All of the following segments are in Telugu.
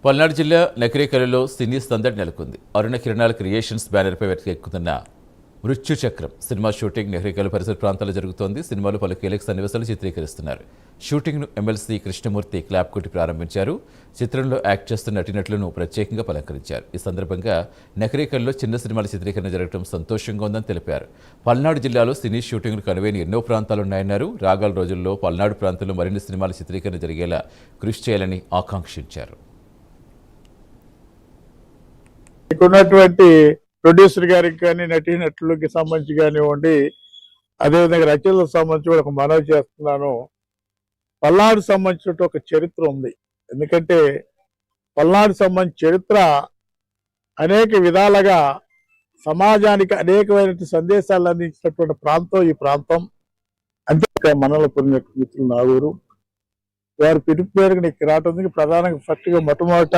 పల్నాడు జిల్లా నకిరేకలలో సినీ సందడి నెలకొంది. అరుణ కిరణాల క్రియేషన్స్ బ్యానర్పై వెతికెక్కుతున్న మృత్యు చక్రం సినిమా షూటింగ్ నకిరేకల పరిసర ప్రాంతాల్లో జరుగుతోంది. సినిమాలో పలు కీలక సన్నివేశాలు చిత్రీకరిస్తున్నారు. షూటింగ్ను ఎమ్మెల్సీ కృష్ణమూర్తి క్లాప్ కొట్టి ప్రారంభించారు. చిత్రంలో యాక్ట్ చేస్తున్న నటీనటులను ప్రత్యేకంగా పలకరించారు. ఈ సందర్భంగా నకిరేకల్లో చిన్న సినిమాల చిత్రీకరణ జరగడం సంతోషంగా ఉందని తెలిపారు. పల్నాడు జిల్లాలో సినీ షూటింగ్ను కనువైన ఎన్నో ప్రాంతాలున్నాయన్నారు. రాగల రోజుల్లో పల్నాడు ప్రాంతంలో మరిన్ని సినిమాల చిత్రీకరణ జరిగేలా కృషి చేయాలని ఆకాంక్షించారు. ఉన్నటువంటి ప్రొడ్యూసర్ గారికి కానీ నటీనటులకి సంబంధించి కానివ్వండి, అదేవిధంగా రచనలకు సంబంధించి కూడా ఒక మనవి చేస్తున్నాను. పల్నాడు సంబంధించిన ఒక చరిత్ర ఉంది. ఎందుకంటే పల్నాడు సంబంధించిన చరిత్ర అనేక విధాలుగా సమాజానికి అనేకమైన సందేశాలు అందించినటువంటి ప్రాంతం ఈ ప్రాంతం. అంతే మనలో కొన్ని మిత్రులు నాగూరు వారి పిలుపు మేరకు నీకు రావడానికి ప్రధానంగా ఫస్ట్గా మొట్టమొదట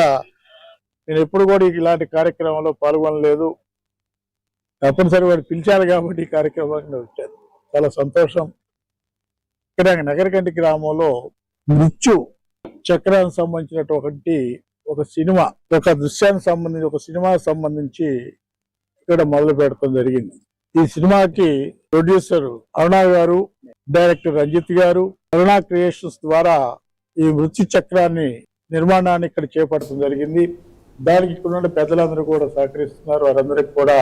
నేను ఎప్పుడు కూడా ఇలాంటి కార్యక్రమంలో పాల్గొనలేదు. తప్పనిసరి వారు పిలిచారు కాబట్టి ఈ కార్యక్రమానికి వచ్చాను. చాలా సంతోషం. ఇక్కడ నగరకంటి గ్రామంలో మృత్యు చక్రానికి సంబంధించినటువంటి ఒక సినిమా, ఒక దృశ్యానికి సంబంధించి ఒక సినిమాకి సంబంధించి ఇక్కడ మొదలు పెట్టడం జరిగింది. ఈ సినిమాకి ప్రొడ్యూసర్ అరుణ గారు, డైరెక్టర్ రంజిత్ గారు అరుణ క్రియేషన్స్ ద్వారా ఈ మృత్యు చక్రాన్ని నిర్మాణాన్ని ఇక్కడ చేపట్టడం జరిగింది. దానికి ఇక్కడ పెద్దలందరూ కూడా సహకరిస్తున్నారు. వారందరికీ కూడా